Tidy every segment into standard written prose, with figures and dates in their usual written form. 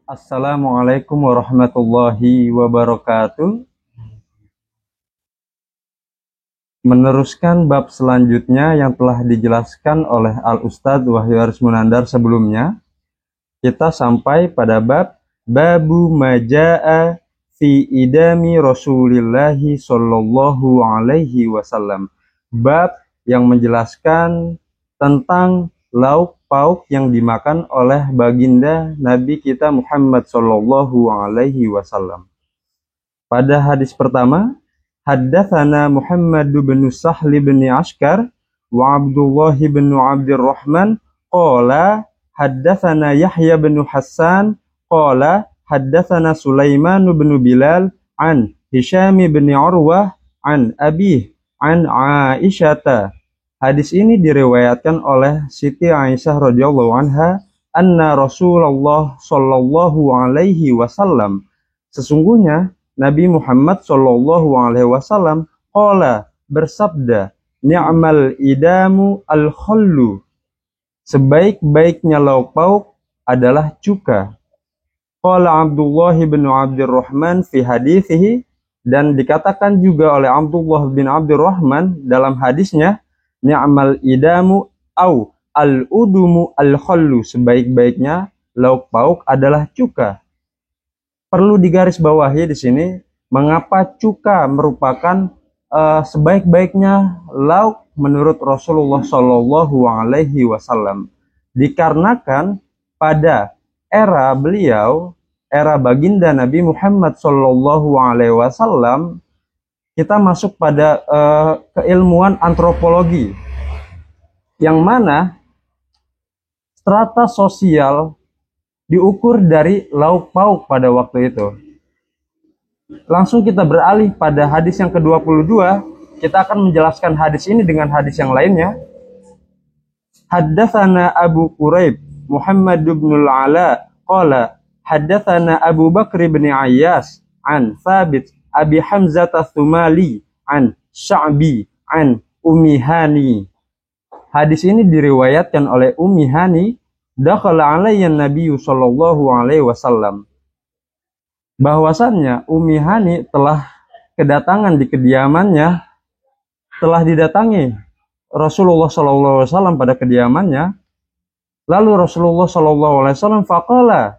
Assalamualaikum warahmatullahi wabarakatuh. Meneruskan bab selanjutnya yang telah dijelaskan oleh Al-Ustadz Wahyu Aris Munandar sebelumnya, kita sampai pada bab Babu Maja'a fi idami Rasulillahi Sallallahu Alaihi Wasallam. Bab yang menjelaskan tentang lauk pauk yang dimakan oleh baginda Nabi kita Muhammad Sallallahu Alaihi Wasallam. Pada hadis pertama, haddatsana Muhammad bin Sahl bin Ashkar wa Abdullah bin Abdurrahman qala haddatsana Yahya bin Hassan qala haddatsana Sulaiman bin Bilal an Hisham bin Urwah an Abih an Aisyah. Hadis ini diriwayatkan oleh Siti Aisyah radhiyallahu anha anna Rasulullah sallallahu alaihi wasallam, sesungguhnya Nabi Muhammad sallallahu alaihi wasallam qala, bersabda, ni'mal idamu al-khallu, sebaik-baiknya lauk pauk adalah cuka. Qala Abdullah bin Abdurrahman fi hadithihi, dan dikatakan juga oleh Abdullah bin Abdurrahman dalam hadisnya, ni'mal idamu au al-udumu al-khallu, sebaik-baiknya lauk pauk adalah cuka. Perlu digarisbawahi di sini, mengapa cuka merupakan sebaik-baiknya lauk menurut Rasulullah Shallallahu Alaihi Wasallam? Dikarenakan pada era beliau, era baginda Nabi Muhammad Shallallahu Alaihi Wasallam, kita masuk pada keilmuan antropologi, yang mana strata sosial diukur dari lauk pauk pada waktu itu. Langsung kita beralih pada hadis yang ke-22. Kita akan menjelaskan hadis ini dengan hadis yang lainnya. Haddatsana Abu Quraib Muhammad bin al-Ala qala haddatsana Abu Bakr bin Ayyas an Thabit Abi Hamzah Tsumali an Sya'bi an Ummi Hani. Hadis ini diriwayatkan oleh Ummi Hani, dakhala alayya Nabi sallallahu alaihi wasallam, bahwasannya Ummi Hani telah kedatangan di kediamannya, telah didatangi Rasulullah sallallahu alaihi wasallam pada kediamannya. Lalu Rasulullah sallallahu alaihi wasallam faqala,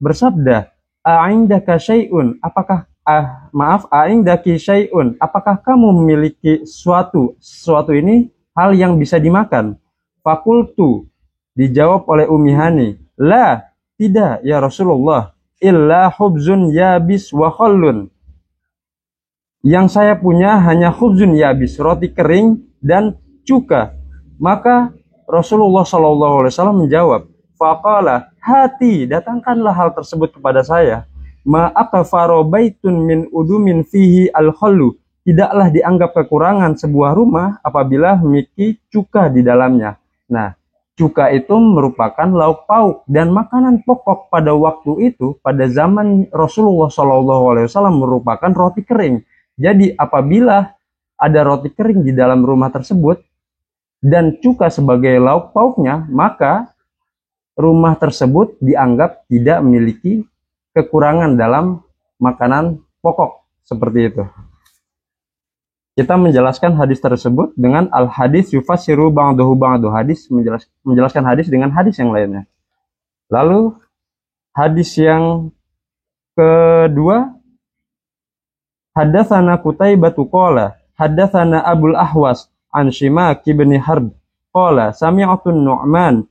bersabda, a'indaka syai'un, apakah a'indaki syai'un, apakah kamu memiliki sesuatu ini hal yang bisa dimakan? Fakultu, dijawab oleh Ummi Hani, la, tidak ya Rasulullah, illa khubzun yabis wa khallun, yang saya punya hanya khubzun yabis, roti kering dan cuka. Maka Rasulullah SAW menjawab, faqala hati, datangkanlah hal tersebut kepada saya. Ma'akafaro baitun min udumin fihi al-khallu, tidaklah dianggap kekurangan sebuah rumah apabila memiliki cuka di dalamnya. Nah, cuka itu merupakan lauk pauk dan makanan pokok pada waktu itu, pada zaman Rasulullah SAW, merupakan roti kering. Jadi apabila ada roti kering di dalam rumah tersebut dan cuka sebagai lauk pauknya, maka rumah tersebut dianggap tidak memiliki kekurangan dalam makanan pokok, seperti itu. Kita menjelaskan hadis tersebut dengan al-hadis yufassiru ba'dahu ba'du, hadis menjelaskan hadis dengan hadis yang lainnya. Lalu hadis yang kedua, haddatsana Qutaibah qala haddatsana Abul Ahwas an Shimak bin Harb qala sami'tu Nu'man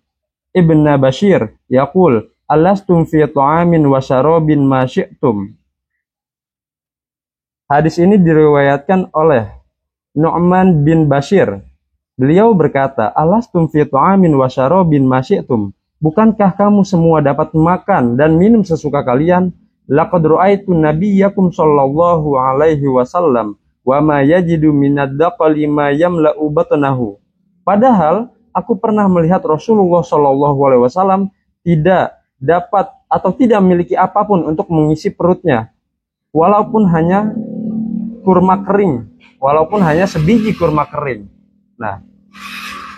ibn Bashir yaqul alastum fi ta'amin wa syarabin ma syi'tum. Hadis ini diriwayatkan oleh Nu'man bin Bashir. Beliau berkata, alastum fi ta'amin wa syarabin ma syi'tum, bukankah kamu semua dapat makan dan minum sesuka kalian? Laqad ra'aitu nabiyyakum sallallahu alaihi wasallam wa ma yajidu minad daqali ma yamla'u batnahu. Padahal aku pernah melihat Rasulullah sallallahu alaihi wasallam tidak dapat atau tidak memiliki apapun untuk mengisi perutnya, walaupun hanya kurma kering, walaupun hanya sebiji kurma kering. Nah,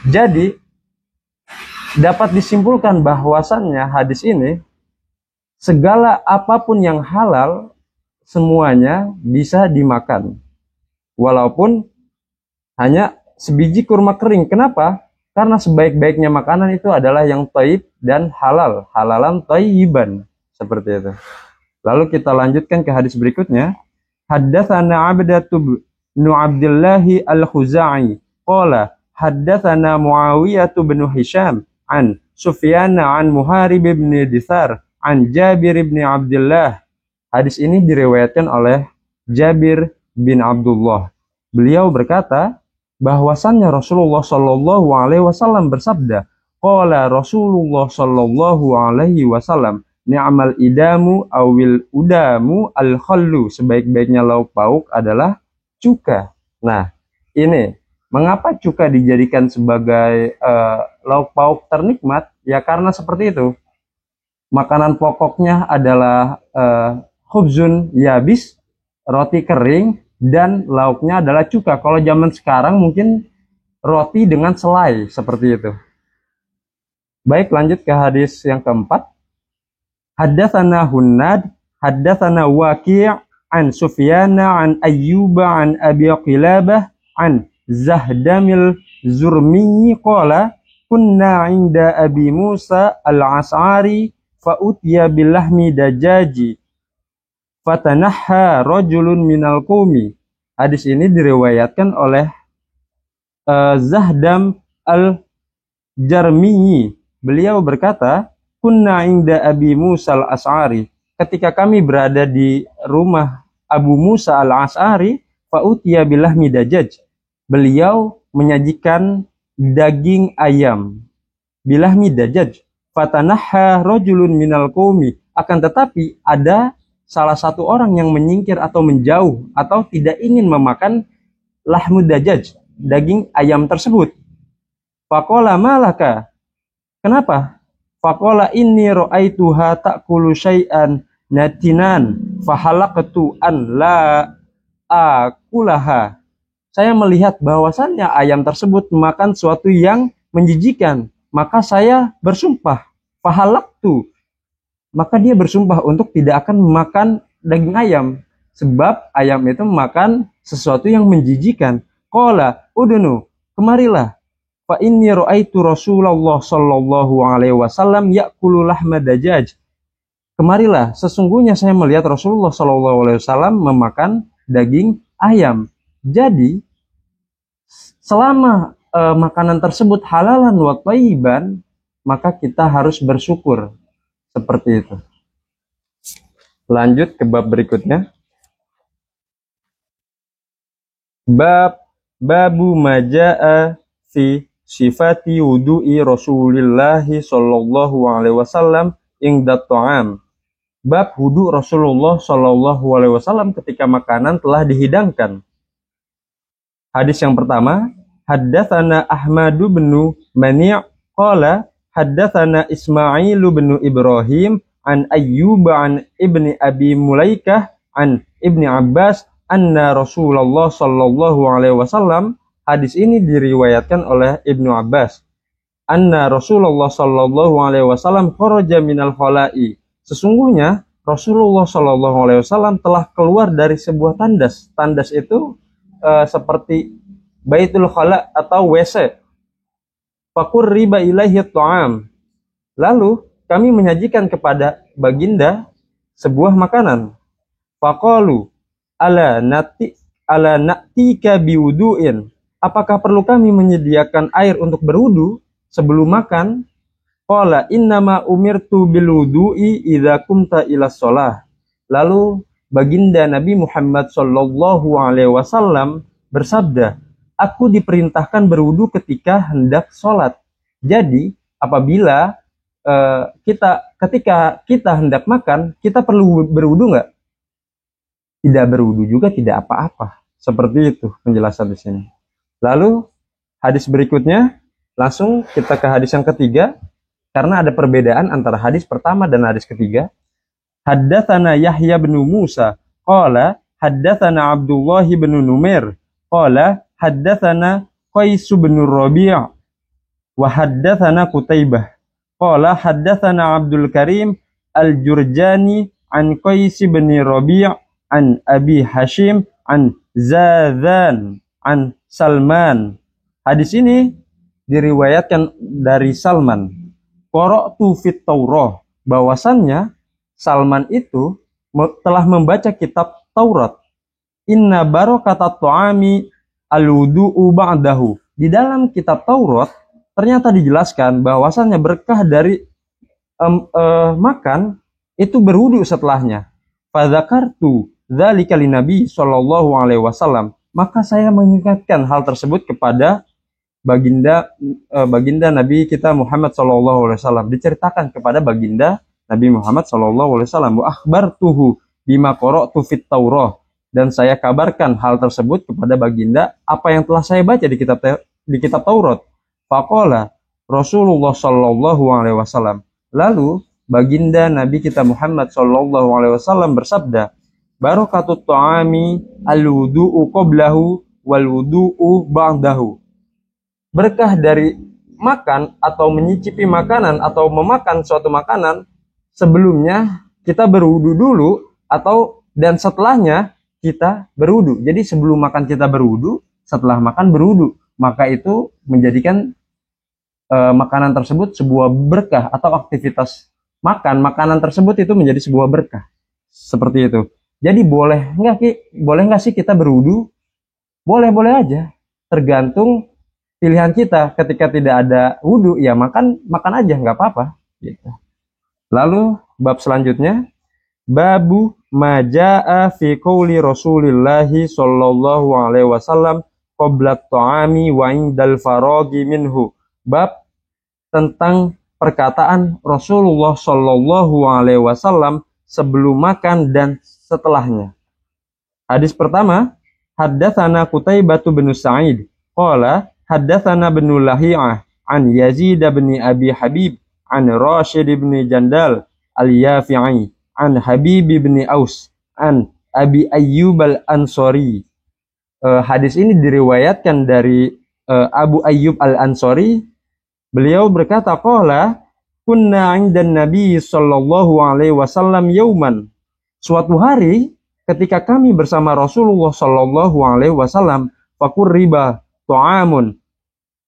jadi dapat disimpulkan bahwasannya hadis ini segala apapun yang halal semuanya bisa dimakan. Walaupun hanya sebiji kurma kering. Kenapa? Karena sebaik-baiknya makanan itu adalah yang thayyib dan halal. Halalan thayyiban. Seperti itu. Lalu kita lanjutkan ke hadis berikutnya. Haddatsana Abdatu bin Abdullah al-Khuzai qala haddatsana Muawiyah bin Hisham an Sufyan an Muharib bin Dithar an Jabir bin Abdullah. Hadis ini diriwayatkan oleh Jabir bin Abdullah. Beliau berkata bahwasannya Rasulullah Shallallahu Alaihi Wasallam bersabda, qala Rasulullah Shallallahu Alaihi Wasallam, ni'mal idamu awil udamu al khallu, sebaik-baiknya lauk pauk adalah cuka. Nah, ini mengapa cuka dijadikan sebagai lauk pauk ternikmat? Ya karena seperti itu. Makanan pokoknya adalah khubzun yabis, roti kering, dan lauknya adalah cuka. Kalau zaman sekarang mungkin roti dengan selai, seperti itu. Baik, lanjut ke hadis yang keempat. Haddatsana Hunnad, haddatsana Waqi' an Sufyan an Ayyub an Abi Qilabah an Zahdamil Zurmi qala kunna 'inda Abi Musa al-As'ari fa utiya bilahmi dajaji fatanahha rajulun minal qaumi. Hadis ini diriwayatkan oleh Zahdam al-Jarmi. Beliau berkata, kunna inda Abi Musa al-As'ari. Ketika kami berada di rumah Abu Musa al-As'ari, fa'utiya bilahmi dajaj. Beliau menyajikan daging ayam. Bilahmi dajaj. Fatanahha rajulun minal qaumi. Akan tetapi ada salah satu orang yang menyingkir atau menjauh atau tidak ingin memakan lahmud dajaj, daging ayam tersebut. Faqala malaka. Kenapa? Faqala inni ra'aituha ta'kulu syai'an natinan fahalaqtu an la akulaha. Saya melihat bahwasannya ayam tersebut makan sesuatu yang menjijikan, maka saya bersumpah. Fahalaqtu. Maka dia bersumpah untuk tidak akan memakan daging ayam. Sebab ayam itu makan sesuatu yang menjijikan. Qala udunu, kemarilah. Fa inni ra'aitu Rasulullah sallallahu alaihi wasallam ya'kulu lahma dajaj. Kemarilah, sesungguhnya saya melihat Rasulullah sallallahu alaihi wasallam memakan daging ayam. Jadi selama makanan tersebut halalan wa thayyiban, maka kita harus bersyukur. Seperti itu. Lanjut ke bab berikutnya. Babu majaa fi sifati wudu'i Rasulillah sallallahu alaihi wasallam ingda ta'am. Bab wudu Rasulullah sallallahu alaihi wasallam ketika makanan telah dihidangkan. Hadis yang pertama, haddatsana Ahmad bin Mani' qala haddatsana Ismail bin Ibrahim an Ayyub an Ibni Abi Mulaikah an Ibni Abbas anna Rasulullah sallallahu alaihi wasallam. Hadis ini diriwayatkan oleh Ibnu Abbas. Anna Rasulullah sallallahu alaihi wasallam kharaja minal khala'i. Sesungguhnya Rasulullah sallallahu alaihi wasallam telah keluar dari sebuah tandas. Tandas itu seperti Baitul Khala atau WC. Fakur riba ilaihi ta'am. Lalu kami menyajikan kepada baginda sebuah makanan. Faqalu ala na'tika biwudu'in. Apakah perlu kami menyediakan air untuk berwudu sebelum makan? Qala innama umirtu bilwudu'i idza kumta ila shalah. Lalu baginda Nabi Muhammad sallallahu alaihi wasallam bersabda, aku diperintahkan berwudu ketika hendak sholat. Jadi apabila ketika kita hendak makan, kita perlu berwudu nggak? Tidak berwudu juga tidak apa-apa. Seperti itu penjelasan di sini. Lalu hadis berikutnya, langsung kita ke hadis yang ketiga, karena ada perbedaan antara hadis pertama dan hadis ketiga. Haddatsana Yahya bin Musa qala haddatsana Abdullah bin Numair qala haddatsana Qais bin Rabi' wa haddatsana Qutaibah qala haddatsana Abdul Karim Al-Jurjani an Qais bin Rabi' an Abi Hashim an Zadzan an Salman. Hadis ini diriwayatkan dari Salman. Qara'tu fit Taurah, bahwasannya Salman itu telah membaca kitab Taurat. Inna barakatat ta'ami al-wudu'u ba'dahu. Di dalam kitab Taurat ternyata dijelaskan bahwasannya berkah dari makan itu berwudu setelahnya. Fadzakartu dzalika linabi sallallahu alaihi wasallam. Maka saya mengingatkan hal tersebut kepada baginda Nabi kita Muhammad sallallahu alaihi wasallam. Diceritakan kepada baginda Nabi Muhammad sallallahu alaihi wasallam. Wa akhbartuhu bima qara'tu fit Taurah. Dan saya kabarkan hal tersebut kepada baginda apa yang telah saya baca di kitab Taurat. Faqala Rasulullah sallallahu alaihi wasallam. Lalu baginda Nabi kita Muhammad sallallahu alaihi wasallam bersabda, barakatut ta'ami al-wudu'u qablahu wal wudu'u ba'dahu. Berkah dari makan atau menyicipi makanan atau memakan suatu makanan sebelumnya kita berwudu dulu dan setelahnya kita berwudu. Jadi sebelum makan kita berwudu, setelah makan berwudu. Maka itu menjadikan makanan tersebut sebuah berkah atau aktivitas makanan tersebut itu menjadi sebuah berkah. Seperti itu. Jadi boleh nggak sih kita berwudu? Boleh aja. Tergantung pilihan kita. Ketika tidak ada wudu, ya makan aja, nggak apa-apa. Gitu. Lalu bab selanjutnya, babu majaa fi qouli Rasulillahi sallallahu alaihi wasallam qabla ta'ami wa indal faragi minhu. Bab tentang perkataan Rasulullah sallallahu alaihi wasallam sebelum makan dan setelahnya. Hadis pertama, haddatsana Qutaibah bin Sa'id qala haddatsana bin Lahi'ah an Yazid bin Abi Habib an Rashid bin Jandal al-Yafi'i an Habib bin Aus an Abi Ayyub al-Ansari. Hadis ini diriwayatkan dari Abu Ayyub al-Ansari. Beliau berkata, qala kunna 'indan Nabi sallallahu alaihi wasallam yauman. Suatu hari ketika kami bersama Rasulullah sallallahu alaihi wasallam, faqurriba ta'amun.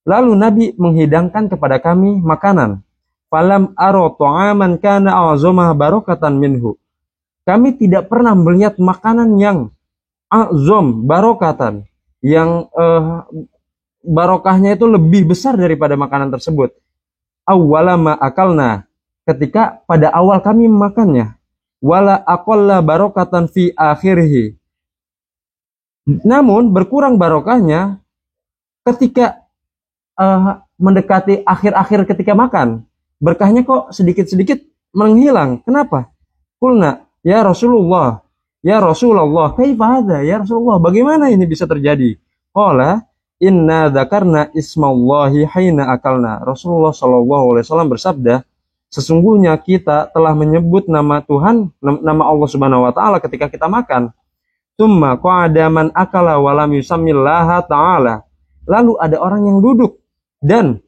Lalu Nabi menghidangkan kepada kami makanan. Falam ara ta'aman kana a'zama barakatan minhu. Kami tidak pernah melihat makanan yang a'zam barakatan, yang barokahnya itu lebih besar daripada makanan tersebut. Awwala ma akalna, ketika pada awal kami memakannya. Wala aqalla barakatan fi akhirih. Namun berkurang barokahnya ketika mendekati akhir-akhir ketika makan. Berkahnya kok sedikit-sedikit menghilang. Kenapa? Qulna ya Rasulullah, kaifa hadza ya Rasulullah, bagaimana ini bisa terjadi? Qala inna dzakarna ismallahi haina akalna. Rasulullah sallallahu alaihi wasallam bersabda, sesungguhnya kita telah menyebut nama Tuhan, nama Allah Subhanahu wa taala ketika kita makan. Tsumma qa'ada man akala wa lam yusammillaha ta'ala. Lalu ada orang yang duduk dan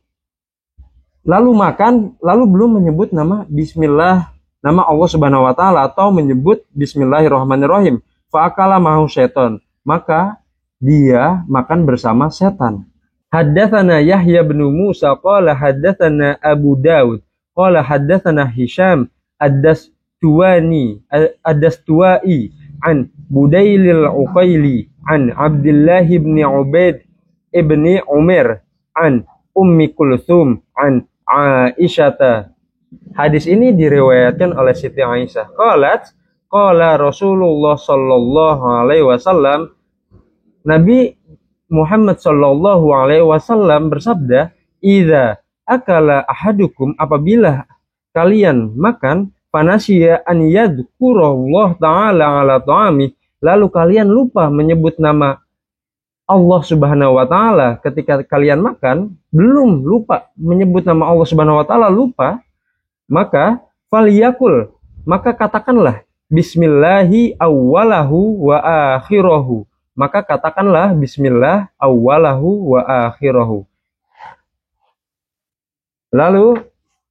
lalu makan, lalu belum menyebut nama bismillah, nama Allah Subhanahu wa taala, atau menyebut bismillahirrahmanirrahim. Fa akala mahu syaitan. Maka dia makan bersama setan. Haddatsana Yahya bin Musa qala haddatsana Abu Daud qala haddatsana Hisham ad-Dastuwai an Budailil Uqaili an Abdullah bin Ubaid ibni Umar an Ummi Kulthum an Aisyata. Hadis ini diriwayatkan oleh Siti Aisyah. Qala Rasulullah sallallahu alaihi wasallam, Nabi Muhammad sallallahu alaihi wasallam bersabda, "Idza akala ahadukum," apabila kalian makan, "fanasiya an yadhkurallah ta'ala ala ta'ami," lalu kalian lupa menyebut nama Allah Subhanahu wa taala ketika kalian makan, belum lupa menyebut nama Allah Subhanahu wa taala, lupa, maka faliyakul, maka katakanlah bismillahi awwalahu wa akhirahu. Maka katakanlah bismillah awwalahu wa akhirahu. Lalu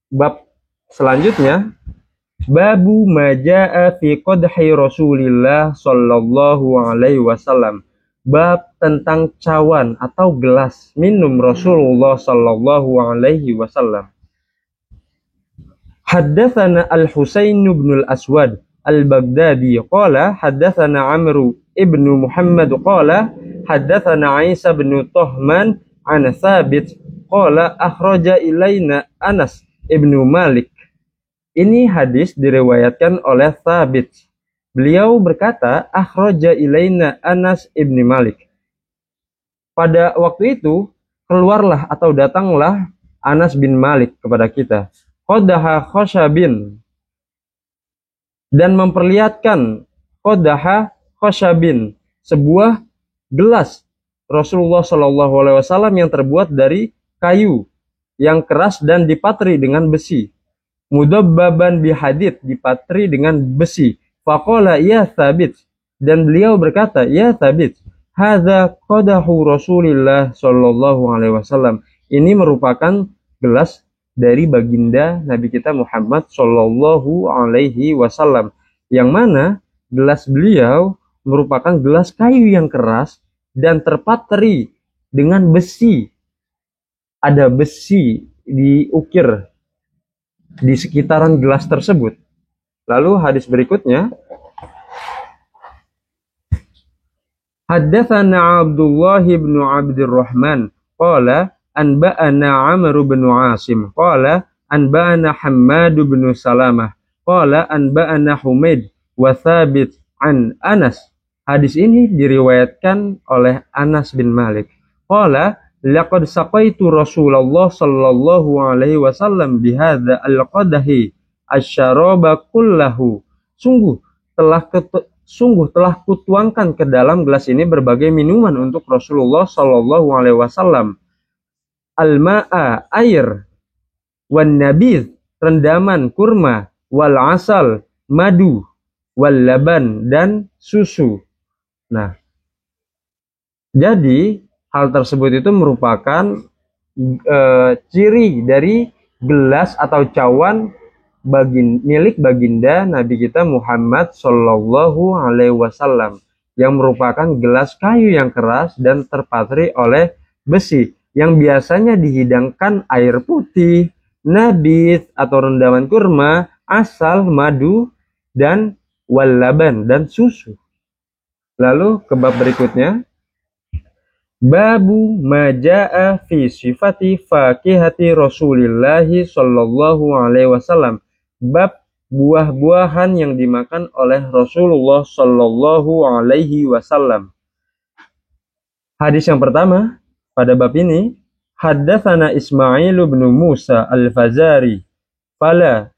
bab selanjutnya, Babu ma jaa fi qadhi Rasulillah sallallahu alaihi wasallam. Bab tentang cawan atau gelas minum Rasulullah sallallahu alaihi wasallam. Haddatsana Al-Husain bin Al-Aswad Al-Baghdadi qala haddatsana Amr ibn Muhammad qala haddatsana Isa bin Tuhman an Thabit qala akhraja ilaina Anas ibn Malik. Ini hadis diriwayatkan oleh Thabit. Beliau berkata, akhraja ilaina Anas ibn Malik. Pada waktu itu, keluarlah atau datanglah Anas bin Malik kepada kita. Qadaha khoshabin. Dan memperlihatkan qadaha khoshabin. Sebuah gelas Rasulullah SAW yang terbuat dari kayu yang keras dan dipatri dengan besi. Mudabbaban bihadid, dipatri dengan besi. Faqala ya Thabit, dan beliau berkata, ya Thabit, hadza qadahu Rasulillah sallallahu alaihi wasallam. Ini merupakan gelas dari baginda Nabi kita Muhammad sallallahu alaihi wasallam, yang mana gelas beliau merupakan gelas kayu yang keras dan terpatri dengan besi. Ada besi diukir di sekitaran gelas tersebut. Lalu hadis berikutnya, haddatsana Abdullah bin Abdurrahman qala anba'ana Amr bin Asim qala anba'ana Hammad bin Salamah qala anba'ana Humaid wa Thabit an Anas. Hadis ini diriwayatkan oleh Anas bin Malik. Qala laqad saqaitu Rasulullah sallallahu alaihi wasallam bihadza al-qadahi asyaraba kullahu. Sungguh telah kutuangkan ke dalam gelas ini berbagai minuman untuk Rasulullah sallallahu alaihi wasallam. Al-ma'a, air, wan nabidh, rendaman kurma, wal asal, madu, wal laban, dan susu. Nah, jadi hal tersebut itu merupakan ciri dari gelas atau cawan milik baginda Nabi kita Muhammad Sallallahu Alaihi Wasallam, yang merupakan gelas kayu yang keras dan terpatri oleh besi, yang biasanya dihidangkan air putih, nabit atau rendaman kurma, asal, madu, dan walaban, dan susu. Lalu ke bab berikutnya, babu majaa fi sifati fakihati Rasulillahi sallallahu alaihi wasallam. Bab buah-buahan yang dimakan oleh Rasulullah sallallahu alaihi wasallam. Hadis yang pertama pada bab ini, haddatsana Ismail bin Musa al-Fazari qala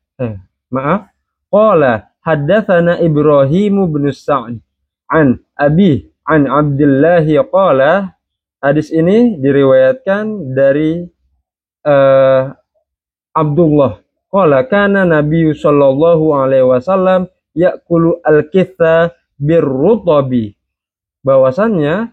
haddatsana Ibrahim bin Sa'd an Abi an Abdullah qala. Hadis ini diriwayatkan dari Abdullah. Qala kana Nabi sallallahu alaihi wasallam ya'kulu al-kitha birrutabi. Bahwasannya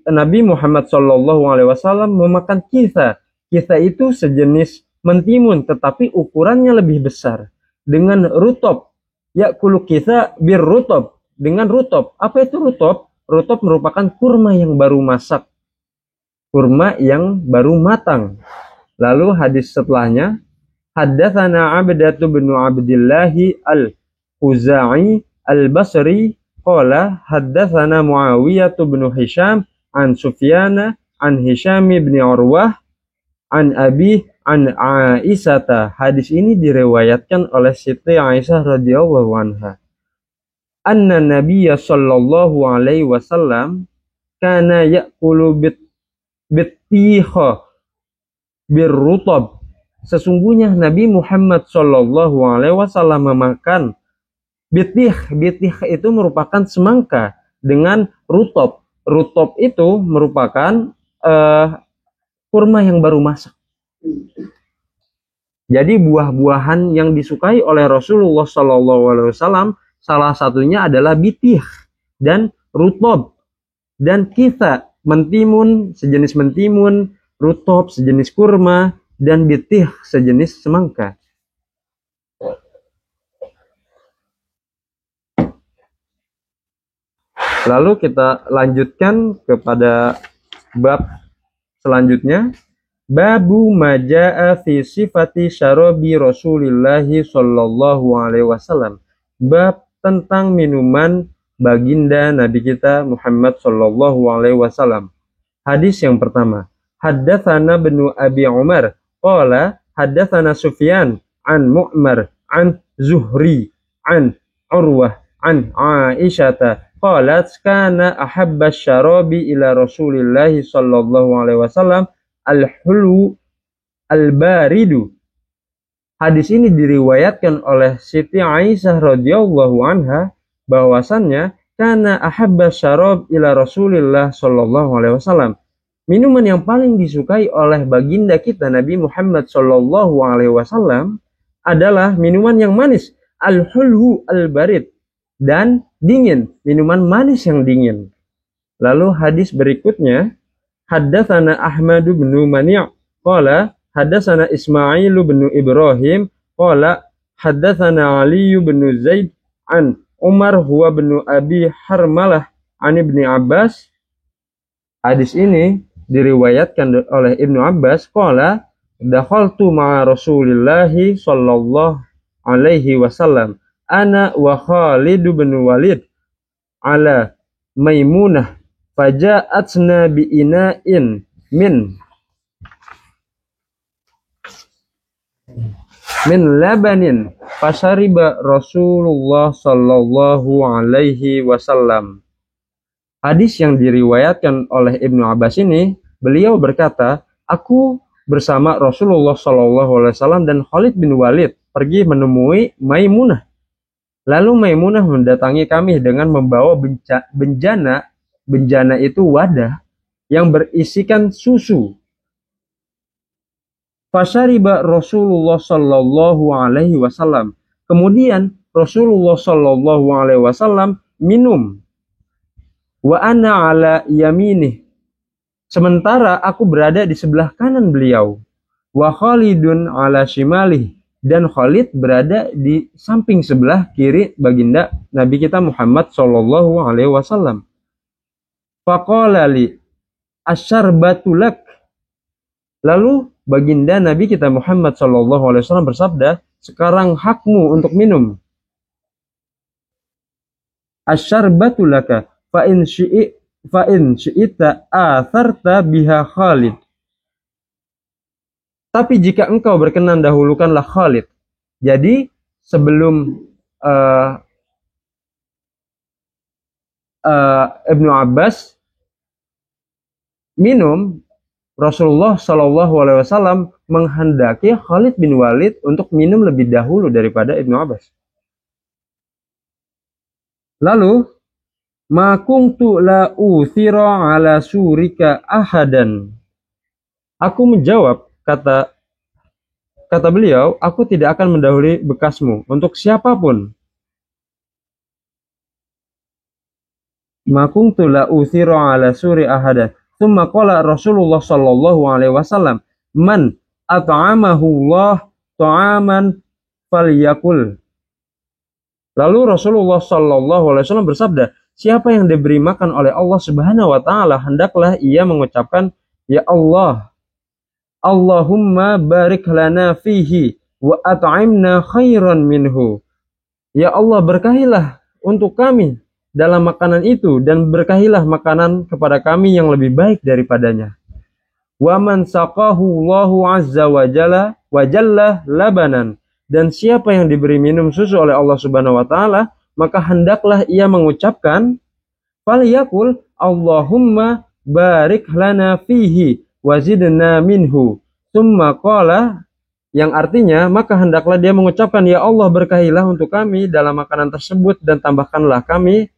Nabi Muhammad sallallahu alaihi wasallam memakan kitha. Kitha itu sejenis mentimun tetapi ukurannya lebih besar dengan rutob. Ya'kulu kitha birrutab, dengan rutob. Apa itu rutob? Rutob merupakan kurma yang baru masak, kurma yang baru matang. Lalu hadis setelahnya, haddatsana Abdatu bin Abdillah al-Khuzai al-Basri qala haddatsana Muawiyah bin Hisham an Sufyan an Hisham bin Urwah an Abi an Aisyah. Hadis ini diriwayatkan oleh Siti Aisyah radhiyallahu anha. Anna Nabiyya sallallahu alaihi wasallam kana ya'kulu bittiha birrutab. Sesungguhnya Nabi Muhammad sallallahu alaihi wasallam memakan bitih. Bitih itu merupakan semangka dengan rutob. Rutob itu merupakan kurma yang baru masak. Jadi buah-buahan yang disukai oleh Rasulullah sallallahu alaihi wasallam salah satunya adalah bitih dan rutob, dan kitha, mentimun, sejenis mentimun, rutob, sejenis kurma, dan bitih, sejenis semangka. Lalu kita lanjutkan kepada bab selanjutnya. Babu maja'a fi sifati syarabi Rasulillahi sallallahu alaihi wasallam. Bab tentang minuman baginda Nabi kita Muhammad sallallahu alaihi wasallam. Hadis yang pertama. Haddatsana Ibnu Abi Umar qala haddatsana Sufyan an Mu'mar an Zuhri an Urwah an Aisyah qalat kana ahabba syarabi ila Rasulillahi sallallahu alaihi wasallam al-hulu al-baridu. Hadis ini diriwayatkan oleh Siti Aisyah radhiyallahu anha bahwasannya kana ahabba syarab ila Rasulillah sallallahu alaihi wasallam. Minuman yang paling disukai oleh baginda kita Nabi Muhammad sallallahu alaihi wasallam adalah minuman yang manis, al-hulhu al-barid, dan dingin, minuman manis yang dingin. Lalu hadis berikutnya, haddatsana Ahmad bin Mani' qala haddatsana Ismail bin Ibrahim qala haddatsana Ali bin Zaid an Umar huwa bin Abi Harmalah an Ibnu Abbas. Hadis ini diriwayatkan oleh Ibnu Abbas qala dakhaltu ma'a Rasulillahi sallallahu alaihi wasallam ana wa Khalid bin Walid ala Maimunah faja'atna bi ina'in min labanin fasariba Rasulullah sallallahu alaihi wasallam. Hadis yang diriwayatkan oleh Ibnu Abbas ini, beliau berkata, aku bersama Rasulullah sallallahu alaihi wasallam dan Khalid bin Walid pergi menemui Maimunah. Lalu Maimunah mendatangi kami dengan membawa benjana. Benjana itu wadah yang berisikan susu. Fasyariba Rasulullah sallallahu alaihi wasallam. Kemudian Rasulullah sallallahu alaihi wasallam minum. Wa ana ala yaminih. Sementara aku berada di sebelah kanan beliau. Wa Khalidun ala shimalih. Dan Khalid berada di samping sebelah kiri baginda Nabi kita Muhammad sallallahu alaihi wasallam. Faqala li asyarbatu lak. Lalu baginda Nabi kita Muhammad sallallahu alaihi wasallam bersabda, sekarang hakmu untuk minum. Asyarbatu laka fa in syi'ita atharta biha Khalid. Tapi jika engkau berkenan, dahulukanlah Khalid. Jadi sebelum Ibnu Abbas minum, Rasulullah Shallallahu Alaihi Wasallam menghendaki Khalid bin Walid untuk minum lebih dahulu daripada Ibnu Abbas. Lalu, ma kuntu la uthira ala surika ahadan. Aku menjawab, kata beliau, aku tidak akan mendahului bekasmu untuk siapapun. Ma kuntu la uthira ala suri ahadan. Tsumma qala Rasulullah sallallahu alaihi wasallam, man at'amahu Allah ta'aman falyakul. Lalu Rasulullah sallallahu alaihi wasallam bersabda, siapa yang diberi makan oleh Allah Subhanahu wa taala, hendaklah ia mengucapkan, ya Allah, Allahumma barik lana fihi wa at'imna khairan minhu. Ya Allah, berkahilah untuk kami dalam makanan itu dan berkahilah makanan kepada kami yang lebih baik daripadanya. Wa man saqahu Allahu azza wa jalla labanan. Dan siapa yang diberi minum susu oleh Allah Subhanahu wa taala, maka hendaklah ia mengucapkan, falyakul Allahumma barik lana fihi wazidna minhu. Tsumma qala, yang artinya, maka hendaklah dia mengucapkan, ya Allah, berkahilah untuk kami dalam makanan tersebut dan tambahkanlah kami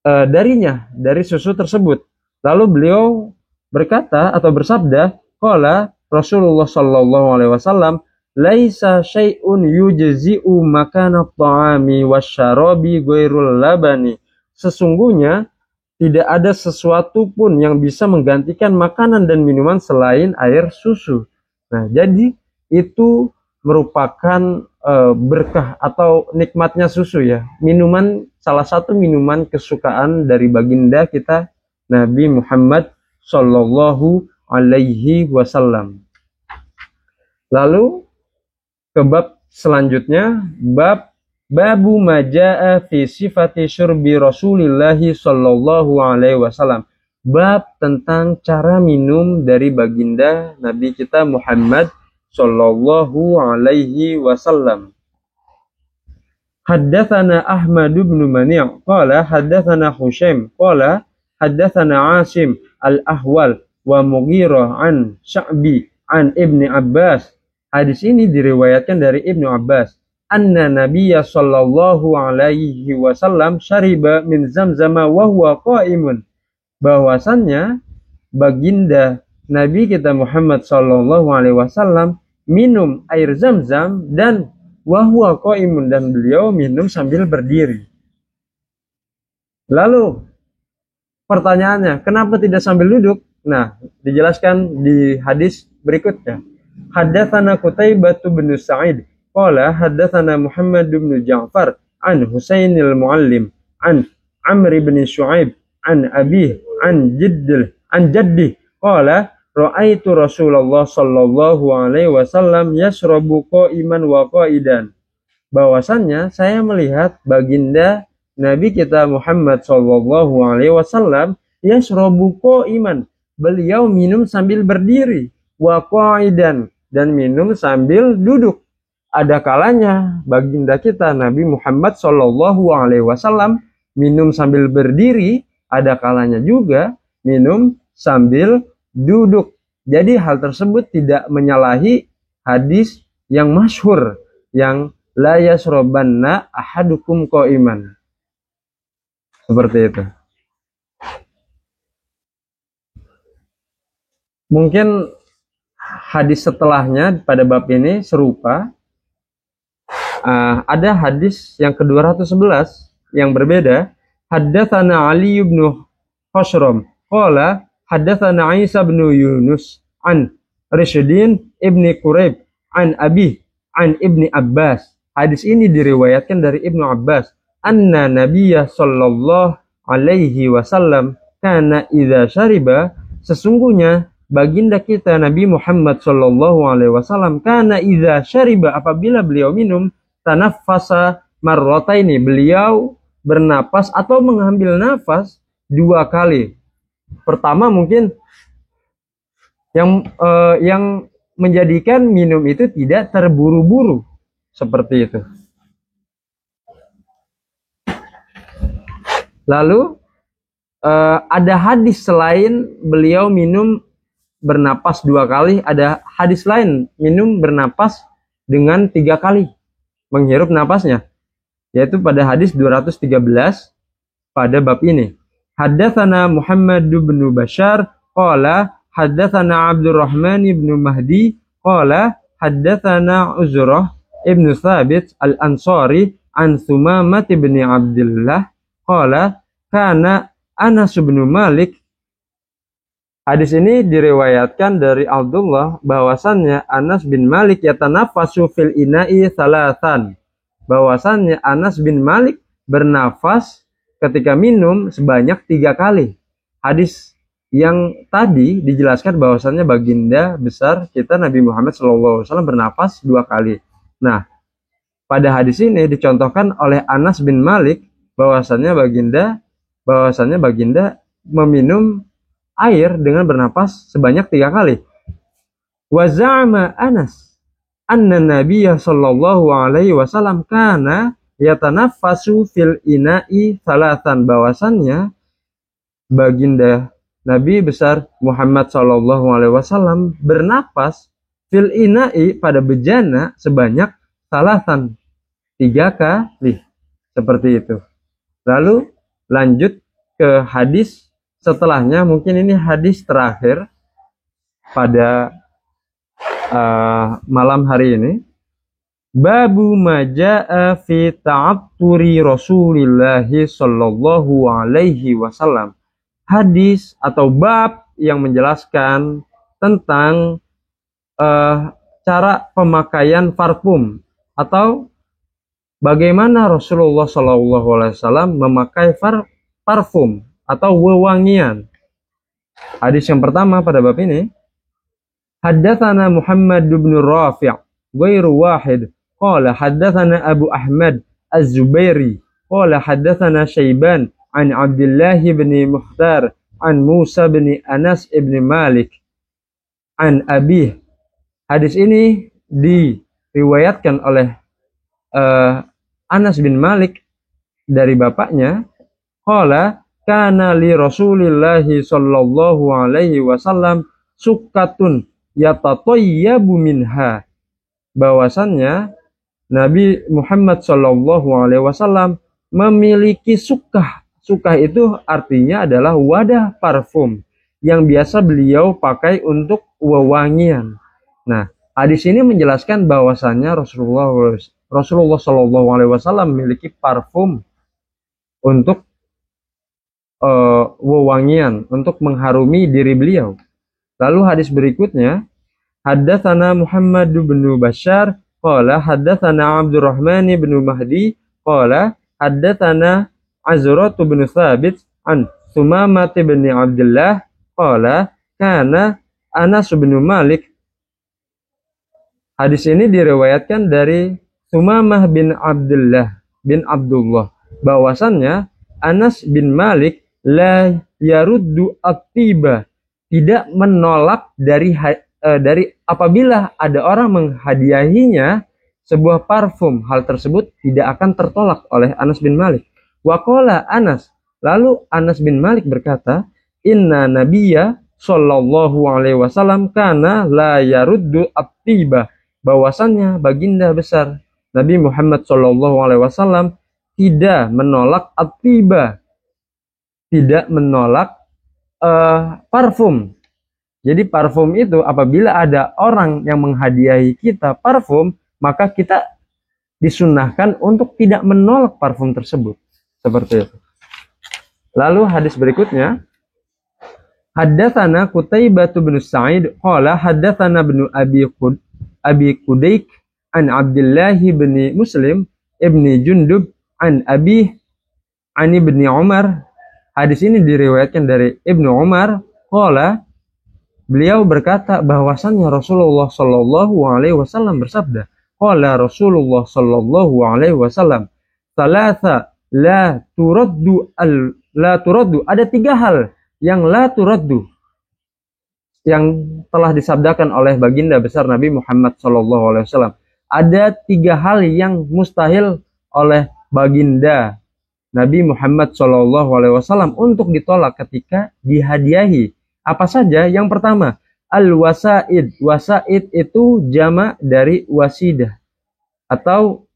darinya, dari susu tersebut. Lalu beliau berkata atau bersabda, qala Rasulullah sallallahu alaihi wasallam, laisa syai'un yujzi'u makana ta'ami wasyarabi ghairul labani. Sesungguhnya tidak ada sesuatu pun yang bisa menggantikan makanan dan minuman selain air susu. Nah, jadi itu merupakan berkah atau nikmatnya susu ya. Minuman salah satu minuman kesukaan dari baginda kita Nabi Muhammad Shallallahu Alaihi Wasallam. Lalu ke bab selanjutnya, babu majaa fi sifati syurbi Rasulillahi Shallallahu Alaihi Wasallam. Bab tentang cara minum dari baginda Nabi kita Muhammad Shallallahu Alaihi Wasallam. Haddatsana Ahmad bin Mani' qala haddatsana Hushaim qala haddatsana Asim al-Ahwal wa Mughirah an Sya'bi an Ibni Abbas. Hadis ini diriwayatkan dari Ibnu Abbas. Anna Nabiyya sallallahu alaihi wasallam syariba min zamzama wa huwa qa'imun. Bahwasannya baginda Nabi kita Muhammad sallallahu alaihi wasallam minum air Zamzam dan wa huwa qa'imun, dan beliau minum sambil berdiri. Lalu pertanyaannya, kenapa tidak sambil duduk? Nah, dijelaskan di hadis berikutnya. Haddatsana Qutaibah bin Sa'id qala haddatsana Muhammad bin Ja'far an Husainil Muallim an Amr bin Syu'aib an Abi an jaddi qala ra'aitu Rasulullah sallallahu alaihi wasallam yashrabu qa'iman wa qa'idan. Bahwasannya saya melihat baginda Nabi kita Muhammad sallallahu alaihi wasallam yashrabu qa'iman, beliau minum sambil berdiri, wa qa'idan, dan minum sambil duduk. Ada kalanya baginda kita Nabi Muhammad sallallahu alaihi wasallam minum sambil berdiri, ada kalanya juga minum sambil duduk. Jadi hal tersebut tidak menyalahi hadis yang masyhur yang la yasrobanna ahadukum qa'iman. Seperti itu. Mungkin hadis setelahnya pada bab ini serupa. Ada hadis yang ke-211 yang berbeda. Haddatsana Ali bin Khosrom qala haddatsana Isa bin Yunus an Rishdin ibni Quraib an Abi an Ibni Abbas. Hadis ini diriwayatkan dari Ibnu Abbas. Anna Nabiyya sallallahu alaihi wasallam kana idza syariba, sesungguhnya baginda kita Nabi Muhammad sallallahu alaihi wasallam kana idza syariba, apabila beliau minum, tanaffasa marrataini, beliau bernapas atau mengambil nafas 2 kali. Pertama mungkin yang menjadikan minum itu tidak terburu-buru seperti itu. Lalu ada hadis selain beliau minum bernapas 2 kali, ada hadis lain minum bernapas dengan 3 kali menghirup napasnya, yaitu pada hadis 213 pada bab ini. Haddatsana Muhammad bin Bashar qala haddatsana Abdurrahman bin Mahdi qala haddatsana Uzrah ibn Thabit al-Ansari an Thumamah bin Abdullah qala kana Anas bin Malik. Hadis ini diriwayatkan dari Abdullah bahwasannya Anas bin Malik yatanafasu fil ina'i thalathan, bahwasannya Anas bin Malik bernafas ketika minum sebanyak 3 kali. Hadis yang tadi dijelaskan bahwasannya baginda besar kita Nabi Muhammad SAW bernafas 2 kali. Nah, pada hadis ini dicontohkan oleh Anas bin Malik bahwasannya baginda meminum air dengan bernapas sebanyak 3 kali. Wa za'ama Anas anna Nabiyya sallallahu alaihi wasallam kana yatanaffasu fil ina'i thalathan, bahwasannya baginda Nabi besar Muhammad sallallahu alaihi wasallam bernapas fil ina'i pada bejana sebanyak thalathan, 3 kali. Seperti itu. Lalu lanjut ke hadis setelahnya, mungkin ini hadis terakhir pada malam hari ini. Babu majaa fi ta'atturi Rasulillahi sallallahu alaihi wasallam. Hadis atau bab yang menjelaskan tentang cara pemakaian parfum atau bagaimana Rasulullah SAW memakai parfum atau wewangian. Hadis yang pertama pada bab ini, haddatsana Muhammad bin Rafi' ghairu wahid qala haddatsana Abu Ahmad Az-Zubairi qala haddatsana Syaiban an Abdullah bin Mukhtar an Musa bin Anas bin Malik an Abih. Hadis ini diriwayatkan oleh Anas bin Malik dari bapaknya, qala kana li Rasulillah sallallahu alaihi wasallam sukkatun yatatayyabu minha, bahwasannya Nabi Muhammad sallallahu alaihi wasallam memiliki sukkah. Sukkah itu artinya adalah wadah parfum yang biasa beliau pakai untuk wewangian. Nah, hadis ini menjelaskan bahwasannya Rasulullah Shallallahu Alaihi Wasallam memiliki parfum untuk wewangian, untuk mengharumi diri beliau. Lalu hadis berikutnya, haddatsana Muhammad bin Bashar qala haddatsana Abdurrahman bin Mahdi qala haddatsana Azrah bin Thabit an Sumamah bin Abdullah qala kana Anas bin Malik. Hadis ini diriwayatkan dari Sumamah bin Abdullah bahwasannya Anas bin Malik la yaruddu at-tiba, tidak menolak dari apabila ada orang menghadiahinya sebuah parfum, hal tersebut tidak akan tertolak oleh Anas bin Malik. Wa qala Anas, lalu Anas bin Malik berkata, inna nabiyya sallallahu alaihi wasallam kana la yaruddu at-tiba, bahwasannya baginda besar Nabi Muhammad sallallahu alaihi wasallam tidak menolak at-tiba, tidak menolak parfum. Jadi parfum itu apabila ada orang yang menghadiahi kita parfum, maka kita disunnahkan untuk tidak menolak parfum tersebut. Seperti itu. Lalu hadis berikutnya, haddatsana Qutaibah bin Sa'id qala haddatsana bin Abi Qudayk an Abdullah bin Muslim ibni Jundub an Abi an ibni Umar. Hadis ini diriwayatkan dari Ibnu Umar qala, beliau berkata bahwasannya Rasulullah sallallahu alaihi wasallam bersabda, qala Rasulullah sallallahu alaihi wasallam, salasa la turaddu ada 3 hal yang la turaddu, yang telah disabdakan oleh baginda besar Nabi Muhammad SAW. Ada 3 hal yang mustahil oleh baginda Nabi Muhammad SAW untuk ditolak ketika dihadiahi. Apa saja? Yang pertama, al-wasaid. Wasaid itu jama' dari wasidah atau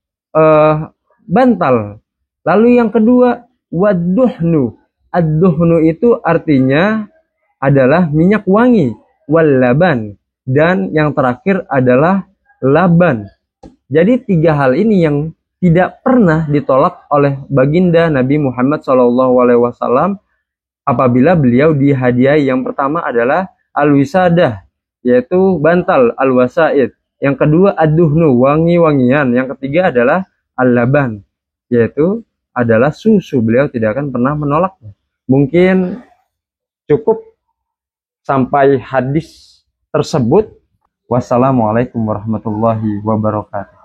bantal. Lalu yang kedua, wadduhnu. Ad-duhnu itu artinya adalah minyak wangi, wal laban, dan yang terakhir adalah laban. Jadi 3 hal ini yang tidak pernah ditolak oleh baginda Nabi Muhammad SAW apabila beliau dihadiahi. Yang pertama adalah al-wisadah, yaitu bantal, al-wasaid. Yang kedua ad-duhnu, wangi-wangian. Yang ketiga adalah al-laban, yaitu adalah susu. Beliau tidak akan pernah menolaknya. Mungkin cukup sampai hadis tersebut. Wassalamualaikum warahmatullahi wabarakatuh.